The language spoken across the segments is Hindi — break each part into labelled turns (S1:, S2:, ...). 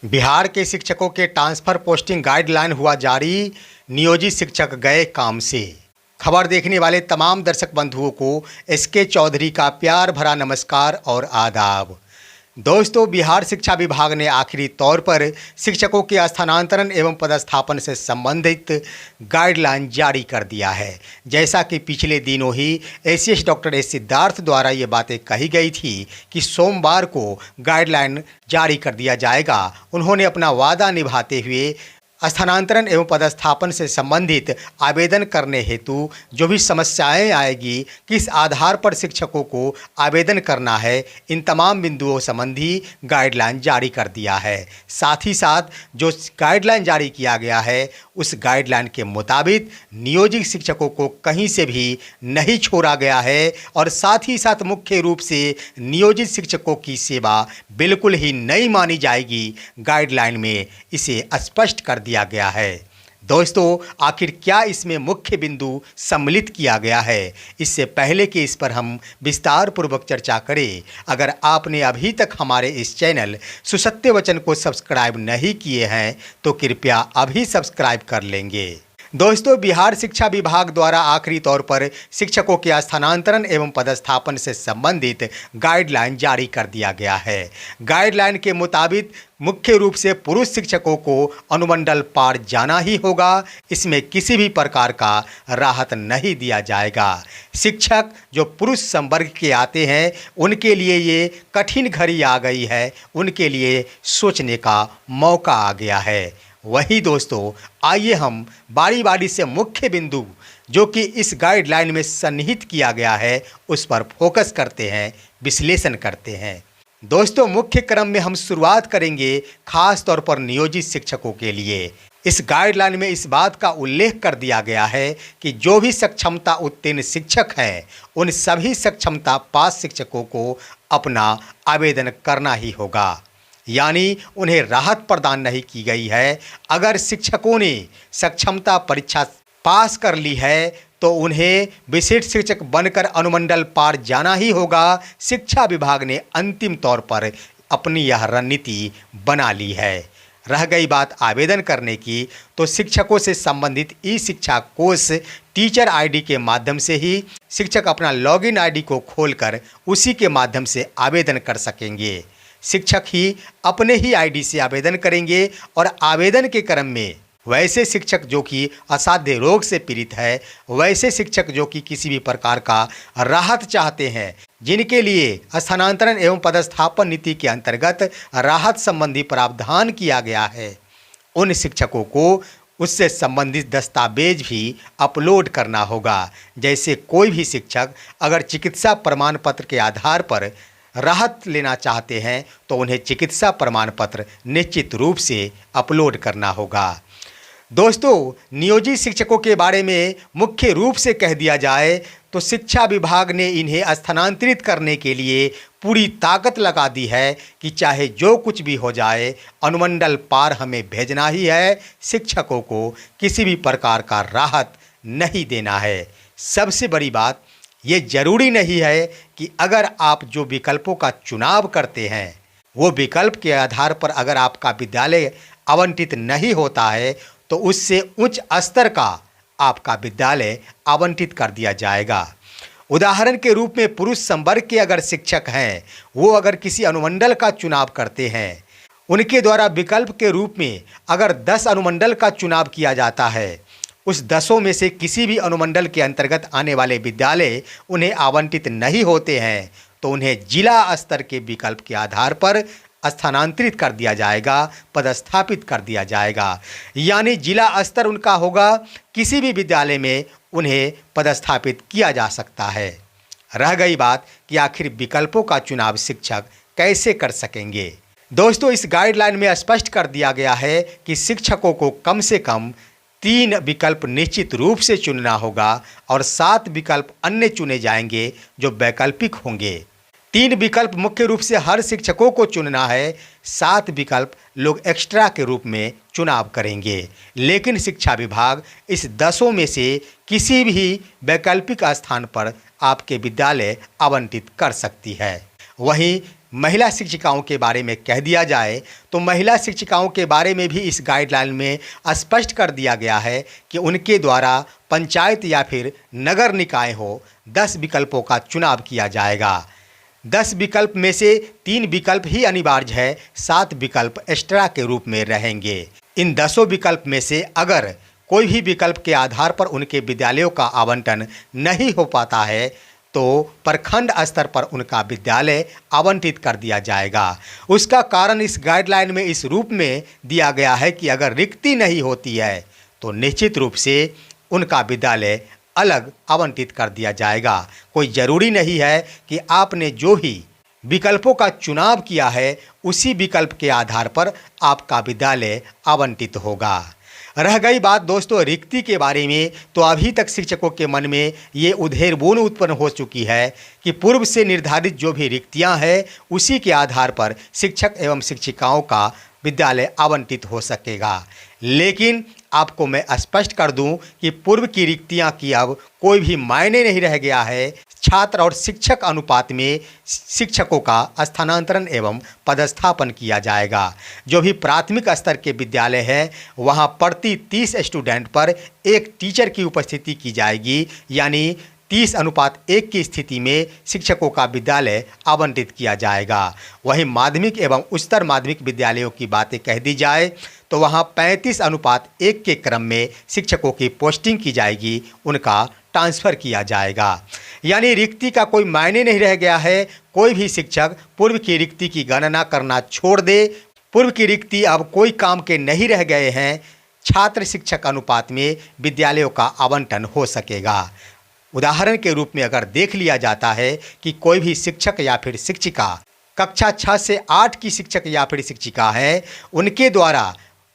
S1: बिहार के शिक्षकों के ट्रांसफर पोस्टिंग गाइडलाइन हुआ जारी, नियोजित शिक्षक गए काम से। खबर देखने वाले तमाम दर्शक बंधुओं को एसके चौधरी का प्यार भरा नमस्कार और आदाब। दोस्तों, बिहार शिक्षा विभाग ने आखिरी तौर पर शिक्षकों के स्थानांतरण एवं पदस्थापन से संबंधित गाइडलाइन जारी कर दिया है। जैसा कि पिछले दिनों ही एसीएस डॉक्टर एस सिद्धार्थ द्वारा ये बातें कही गई थी कि सोमवार को गाइडलाइन जारी कर दिया जाएगा। उन्होंने अपना वादा निभाते हुए स्थानांतरण एवं पदस्थापन से संबंधित आवेदन करने हेतु जो भी समस्याएं आएगी, किस आधार पर शिक्षकों को आवेदन करना है, इन तमाम बिंदुओं संबंधी गाइडलाइन जारी कर दिया है। साथ ही साथ जो गाइडलाइन जारी किया गया है उस गाइडलाइन के मुताबिक नियोजित शिक्षकों को कहीं से भी नहीं छोड़ा गया है और साथ ही साथ मुख्य रूप से नियोजित शिक्षकों की सेवा बिल्कुल ही नहीं मानी जाएगी। गाइडलाइन में इसे स्पष्ट कर दिया गया है। दोस्तों, आखिर क्या इसमें मुख्य बिंदु सम्मिलित किया गया है? इससे पहले कि इस पर हम विस्तार पूर्वक चर्चा करें, अगर आपने अभी तक हमारे इस चैनल सुसत्य वचन को सब्सक्राइब नहीं किए हैं तो कृपया अभी सब्सक्राइब कर लेंगे। दोस्तों, बिहार शिक्षा विभाग द्वारा आखिरी तौर पर शिक्षकों के स्थानांतरण एवं पदस्थापन से संबंधित गाइडलाइन जारी कर दिया गया है। गाइडलाइन के मुताबिक मुख्य रूप से पुरुष शिक्षकों को अनुमंडल पार जाना ही होगा। इसमें किसी भी प्रकार का राहत नहीं दिया जाएगा। शिक्षक जो पुरुष संवर्ग के आते हैं उनके लिए ये कठिन घड़ी आ गई है, उनके लिए सोचने का मौका आ गया है। वही दोस्तों, आइए हम बारी बारी से मुख्य बिंदु जो कि इस गाइडलाइन में सन्निहित किया गया है उस पर फोकस करते हैं, विश्लेषण करते हैं। दोस्तों, मुख्य क्रम में हम शुरुआत करेंगे खास तौर पर नियोजित शिक्षकों के लिए। इस गाइडलाइन में इस बात का उल्लेख कर दिया गया है कि जो भी सक्षमता उत्तीर्ण शिक्षक हैं उन सभी सक्षमता पास शिक्षकों को अपना आवेदन करना ही होगा, यानी उन्हें राहत प्रदान नहीं की गई है। अगर शिक्षकों ने सक्षमता परीक्षा पास कर ली है तो उन्हें विशिष्ट शिक्षक बनकर अनुमंडल पार जाना ही होगा। शिक्षा विभाग ने अंतिम तौर पर अपनी यह रणनीति बना ली है। रह गई बात आवेदन करने की, तो शिक्षकों से संबंधित ई शिक्षा कोष टीचर आईडी के माध्यम से ही शिक्षक अपना लॉगिन आईडी को खोलकर उसी के माध्यम से आवेदन कर सकेंगे। शिक्षक ही अपने ही आईडी से आवेदन करेंगे और आवेदन के क्रम में वैसे शिक्षक जो कि असाध्य रोग से पीड़ित है, वैसे शिक्षक जो कि किसी भी प्रकार का राहत चाहते हैं, जिनके लिए स्थानांतरण एवं पदस्थापन नीति के अंतर्गत राहत संबंधी प्रावधान किया गया है, उन शिक्षकों को उससे संबंधित दस्तावेज भी अपलोड करना होगा। जैसे कोई भी शिक्षक अगर चिकित्सा प्रमाण पत्र के आधार पर राहत लेना चाहते हैं तो उन्हें चिकित्सा प्रमाण पत्र निश्चित रूप से अपलोड करना होगा। दोस्तों, नियोजित शिक्षकों के बारे में मुख्य रूप से कह दिया जाए तो शिक्षा विभाग ने इन्हें स्थानांतरित करने के लिए पूरी ताकत लगा दी है कि चाहे जो कुछ भी हो जाए, अनुमंडल पार हमें भेजना ही है। शिक्षकों को किसी भी प्रकार का राहत नहीं देना है। सबसे बड़ी बात, ये जरूरी नहीं है कि अगर आप जो विकल्पों का चुनाव करते हैं वो विकल्प के आधार पर अगर आपका विद्यालय आवंटित नहीं होता है तो उससे उच्च स्तर का आपका विद्यालय आवंटित कर दिया जाएगा। उदाहरण के रूप में पुरुष संवर्ग के अगर शिक्षक हैं, वो अगर किसी अनुमंडल का चुनाव करते हैं, उनके द्वारा विकल्प के रूप में अगर 10 अनुमंडल का चुनाव किया जाता है, उस 10 में से किसी भी अनुमंडल के अंतर्गत आने वाले विद्यालय उन्हें आवंटित नहीं होते हैं तो उन्हें जिला स्तर के विकल्प के आधार पर स्थानांतरित कर दिया जाएगा, पदस्थापित कर दिया जाएगा। यानी जिला स्तर उनका होगा, किसी भी विद्यालय में उन्हें पदस्थापित किया जा सकता है। रह गई बात कि आखिर विकल्पों का चुनाव शिक्षक कैसे कर सकेंगे। दोस्तों, इस गाइडलाइन में स्पष्ट कर दिया गया है कि शिक्षकों को कम से कम 3 विकल्प निश्चित रूप से चुनना होगा और 7 विकल्प अन्य चुने जाएंगे जो वैकल्पिक होंगे। 3 विकल्प मुख्य रूप से हर शिक्षकों को चुनना है, 7 विकल्प लोग एक्स्ट्रा के रूप में चुनाव करेंगे। लेकिन शिक्षा विभाग इस 10 में से किसी भी वैकल्पिक स्थान पर आपके विद्यालय आवंटित कर सकती है। वहीं महिला शिक्षिकाओं के बारे में कह दिया जाए तो महिला शिक्षिकाओं के बारे में भी इस गाइडलाइन में स्पष्ट कर दिया गया है कि उनके द्वारा पंचायत या फिर नगर निकाय हो 10 विकल्पों का चुनाव किया जाएगा। 10 विकल्प में से 3 विकल्प ही अनिवार्य है, 7 विकल्प एक्स्ट्रा के रूप में रहेंगे। इन 10 विकल्प में से अगर कोई भी विकल्प के आधार पर उनके विद्यालयों का आवंटन नहीं हो पाता है तो प्रखंड स्तर पर उनका विद्यालय आवंटित कर दिया जाएगा। उसका कारण इस गाइडलाइन में इस रूप में दिया गया है कि अगर रिक्ति नहीं होती है तो निश्चित रूप से उनका विद्यालय अलग आवंटित कर दिया जाएगा। कोई ज़रूरी नहीं है कि आपने जो भी विकल्पों का चुनाव किया है उसी विकल्प के आधार पर आपका विद्यालय आवंटित होगा। रह गई बात दोस्तों रिक्ति के बारे में, तो अभी तक शिक्षकों के मन में ये उधेड़बुन उत्पन्न हो चुकी है कि पूर्व से निर्धारित जो भी रिक्तियां हैं उसी के आधार पर शिक्षक एवं शिक्षिकाओं का विद्यालय आवंटित हो सकेगा। लेकिन आपको मैं स्पष्ट कर दूं कि पूर्व की रिक्तियां की अब कोई भी मायने नहीं रह गया है। छात्र और शिक्षक अनुपात में शिक्षकों का स्थानांतरण एवं पदस्थापन किया जाएगा। जो भी प्राथमिक स्तर के विद्यालय है वहां प्रति 30 स्टूडेंट पर एक टीचर की उपस्थिति की जाएगी, यानी 30:1 की स्थिति में शिक्षकों का विद्यालय आवंटित किया जाएगा। वहीं माध्यमिक एवं उच्चतर माध्यमिक विद्यालयों की बातें कह दी जाए तो वहां 35:1 के क्रम में शिक्षकों की पोस्टिंग की जाएगी, उनका ट्रांसफ़र किया जाएगा। यानी रिक्ति का कोई मायने नहीं रह गया है। कोई भी शिक्षक पूर्व की रिक्ति की गणना करना छोड़ दे। पूर्व की रिक्ति अब कोई काम के नहीं रह गए हैं। छात्र शिक्षक अनुपात में विद्यालयों का आवंटन हो सकेगा। उदाहरण के रूप में अगर देख लिया जाता है कि कोई भी शिक्षक या फिर शिक्षिका कक्षा 6 से 8 की शिक्षक या फिर शिक्षिका है, उनके द्वारा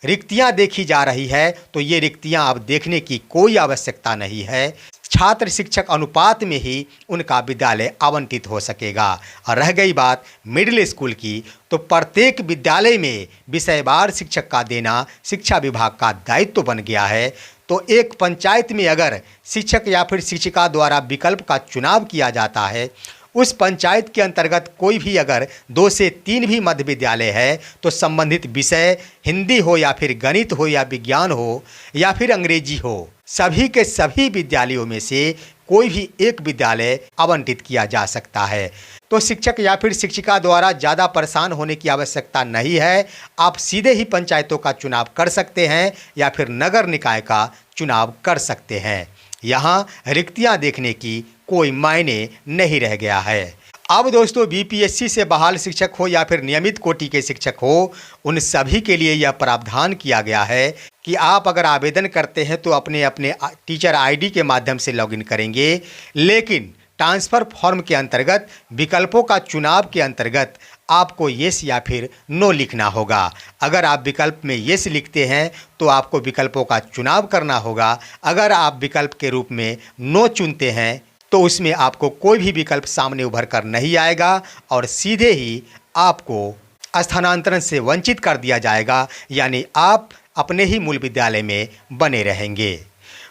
S1: रिक्तियां देखी जा रही है तो ये रिक्तियां अब देखने की कोई आवश्यकता नहीं है। छात्र शिक्षक अनुपात में ही उनका विद्यालय आवंटित हो सकेगा। और रह गई बात मिडिल स्कूल की, तो प्रत्येक विद्यालय में विषयवार शिक्षक का देना शिक्षा विभाग का दायित्व बन गया है। तो एक पंचायत में अगर शिक्षक या फिर शिक्षिका द्वारा विकल्प का चुनाव किया जाता है, उस पंचायत के अंतर्गत कोई भी अगर 2 से 3 भी मध्य विद्यालय है तो संबंधित विषय हिंदी हो या फिर गणित हो या विज्ञान हो या फिर अंग्रेजी हो, सभी के सभी विद्यालयों में से कोई भी एक विद्यालय आवंटित किया जा सकता है। तो शिक्षक या फिर शिक्षिका द्वारा ज़्यादा परेशान होने की आवश्यकता नहीं है। आप सीधे ही पंचायतों का चुनाव कर सकते हैं या फिर नगर निकाय का चुनाव कर सकते हैं। यहाँ रिक्तियाँ देखने की कोई मायने नहीं रह गया है। अब दोस्तों बीपीएससी से बहाल शिक्षक हो या फिर नियमित कोटि के शिक्षक हो, उन सभी के लिए यह प्रावधान किया गया है कि आप अगर आवेदन करते हैं तो अपने अपने टीचर आईडी के माध्यम से लॉगिन करेंगे, लेकिन ट्रांसफ़र फॉर्म के अंतर्गत विकल्पों का चुनाव के अंतर्गत आपको येस या फिर नो लिखना होगा। अगर आप विकल्प में येस लिखते हैं तो आपको विकल्पों का चुनाव करना होगा। अगर आप विकल्प के रूप में नो चुनते हैं तो उसमें आपको कोई भी विकल्प सामने उभर कर नहीं आएगा और सीधे ही आपको स्थानांतरण से वंचित कर दिया जाएगा, यानी आप अपने ही मूल विद्यालय में बने रहेंगे।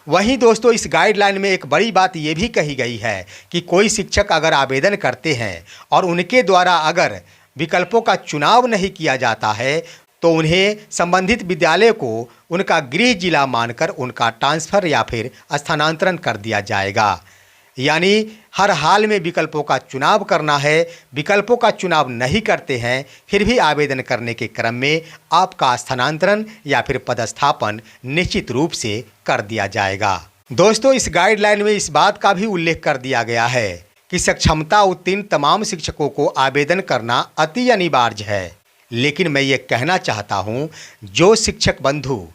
S1: वहीं दोस्तों इस गाइडलाइन में एक बड़ी बात ये भी कही गई है कि कोई शिक्षक अगर आवेदन करते हैं और उनके द्वारा अगर विकल्पों का चुनाव नहीं किया जाता है तो उन्हें संबंधित विद्यालय को उनका गृह जिला मानकर उनका ट्रांसफ़र या फिर स्थानांतरण कर दिया जाएगा। यानी हर हाल में विकल्पों का चुनाव करना है। विकल्पों का चुनाव नहीं करते हैं फिर भी आवेदन करने के क्रम में आपका स्थानांतरण या फिर पदस्थापन निश्चित रूप से कर दिया जाएगा। दोस्तों इस गाइडलाइन में इस बात का भी उल्लेख कर दिया गया है कि सक्षमता उत्तीर्ण तमाम शिक्षकों को आवेदन करना अति अनिवार्य है। लेकिन मैं ये कहना चाहता हूँ, जो शिक्षक बंधु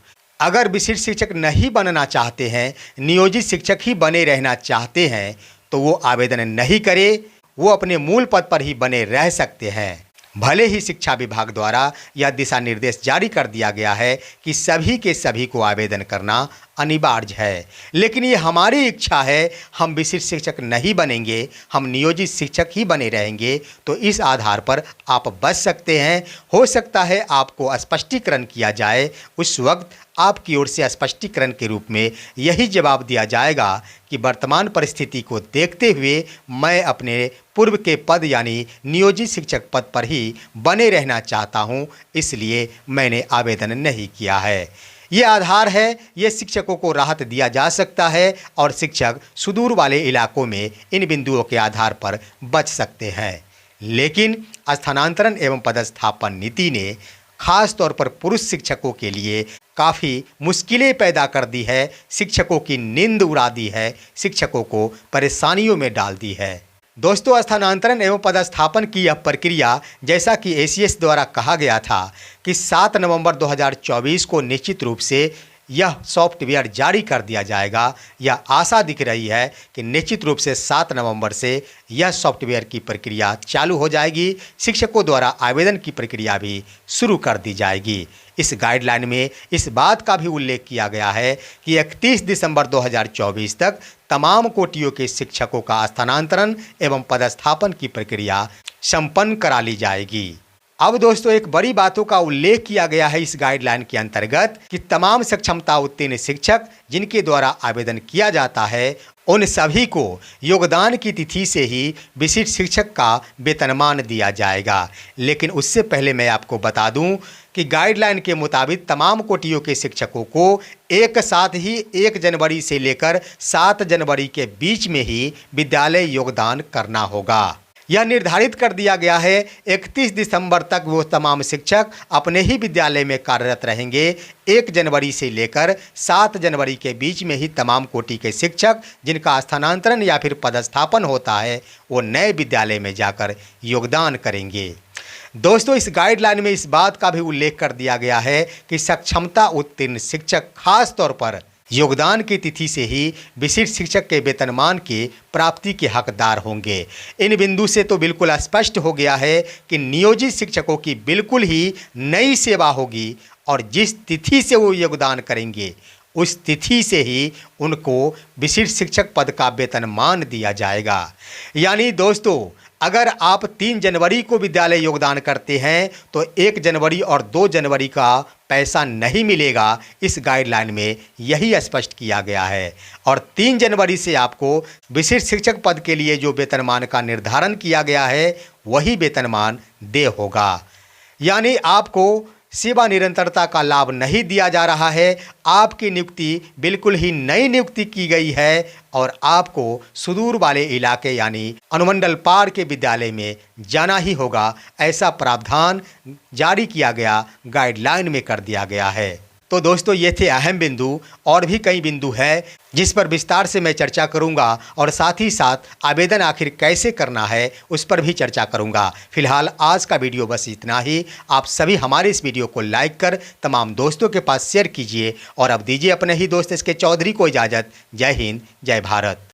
S1: अगर विशिष्ट शिक्षक नहीं बनना चाहते हैं, नियोजित शिक्षक ही बने रहना चाहते हैं, तो वो आवेदन नहीं करे, वो अपने मूल पद पर ही बने रह सकते हैं। भले ही शिक्षा विभाग द्वारा यह दिशा निर्देश जारी कर दिया गया है कि सभी के सभी को आवेदन करना अनिवार्य है। लेकिन ये हमारी इच्छा है, हम विशिष्ट शिक्षक नहीं बनेंगे, हम नियोजित शिक्षक ही बने रहेंगे। तो इस आधार पर आप बच सकते हैं। हो सकता है आपको स्पष्टीकरण किया जाए, उस वक्त आपकी ओर से स्पष्टीकरण के रूप में यही जवाब दिया जाएगा कि वर्तमान परिस्थिति को देखते हुए मैं अपने पूर्व के पद यानी नियोजित शिक्षक पद पर ही बने रहना चाहता हूं, इसलिए मैंने आवेदन नहीं किया है। ये आधार है, ये शिक्षकों को राहत दिया जा सकता है और शिक्षक सुदूर वाले इलाकों में इन बिंदुओं के आधार पर बच सकते हैं। लेकिन स्थानांतरण एवं पदस्थापन नीति ने खास तौर पर पुरुष शिक्षकों के लिए काफ़ी मुश्किलें पैदा कर दी है, शिक्षकों की नींद उड़ा दी है, शिक्षकों को परेशानियों में डाल दी है। दोस्तों, स्थानांतरण एवं पदस्थापन की यह प्रक्रिया जैसा कि एसीएस द्वारा कहा गया था कि 7 नवंबर 2024 को निश्चित रूप से यह सॉफ्टवेयर जारी कर दिया जाएगा। यह आशा दिख रही है कि निश्चित रूप से 7 नवंबर से यह सॉफ्टवेयर की प्रक्रिया चालू हो जाएगी। शिक्षकों द्वारा आवेदन की प्रक्रिया भी शुरू कर दी जाएगी। इस गाइडलाइन में इस बात का भी उल्लेख किया गया है कि 31 दिसंबर 2024 तक तमाम कोटियों के शिक्षकों का स्थानांतरण एवं पदस्थापन की प्रक्रिया संपन्न करा ली जाएगी। अब दोस्तों, एक बड़ी बातों का उल्लेख किया गया है इस गाइडलाइन के अंतर्गत कि तमाम सक्षमता उत्तीर्ण शिक्षक जिनके द्वारा आवेदन किया जाता है, उन सभी को योगदान की तिथि से ही विशिष्ट शिक्षक का वेतनमान दिया जाएगा। लेकिन उससे पहले मैं आपको बता दूं कि गाइडलाइन के मुताबिक तमाम कोटियों के शिक्षकों को एक साथ ही 1 जनवरी से लेकर 7 जनवरी के बीच में ही विद्यालय योगदान करना होगा। यह निर्धारित कर दिया गया है 31 दिसंबर तक वो तमाम शिक्षक अपने ही विद्यालय में कार्यरत रहेंगे। 1 जनवरी से लेकर 7 जनवरी के बीच में ही तमाम कोटि के शिक्षक जिनका स्थानांतरण या फिर पदस्थापन होता है, वो नए विद्यालय में जाकर योगदान करेंगे। दोस्तों, इस गाइडलाइन में इस बात का भी उल्लेख कर दिया गया है कि सक्षमता उत्तीर्ण शिक्षक खास तौर पर योगदान की तिथि से ही विशिष्ट शिक्षक के वेतनमान के प्राप्ति के हकदार होंगे। इन बिंदु से तो बिल्कुल स्पष्ट हो गया है कि नियोजित शिक्षकों की बिल्कुल ही नई सेवा होगी और जिस तिथि से वो योगदान करेंगे उस तिथि से ही उनको विशिष्ट शिक्षक पद का वेतनमान दिया जाएगा। यानी दोस्तों, अगर आप 3 जनवरी को विद्यालय योगदान करते हैं तो 1 जनवरी और 2 जनवरी का पैसा नहीं मिलेगा। इस गाइडलाइन में यही स्पष्ट किया गया है और 3 जनवरी से आपको विशिष्ट शिक्षक पद के लिए जो वेतनमान का निर्धारण किया गया है वही वेतनमान देय होगा। यानी आपको सेवा निरंतरता का लाभ नहीं दिया जा रहा है, आपकी नियुक्ति बिल्कुल ही नई नियुक्ति की गई है और आपको सुदूर वाले इलाके यानी अनुमंडल पार के विद्यालय में जाना ही होगा। ऐसा प्रावधान जारी किया गया, गाइडलाइन में कर दिया गया है। तो दोस्तों, ये थे अहम बिंदु, और भी कई बिंदु है जिस पर विस्तार से मैं चर्चा करूंगा और साथ ही साथ आवेदन आखिर कैसे करना है उस पर भी चर्चा करूंगा। फिलहाल आज का वीडियो बस इतना ही। आप सभी हमारे इस वीडियो को लाइक कर तमाम दोस्तों के पास शेयर कीजिए और अब दीजिए अपने ही दोस्त SK चौधरी को इजाज़त। जय हिंद, जय भारत।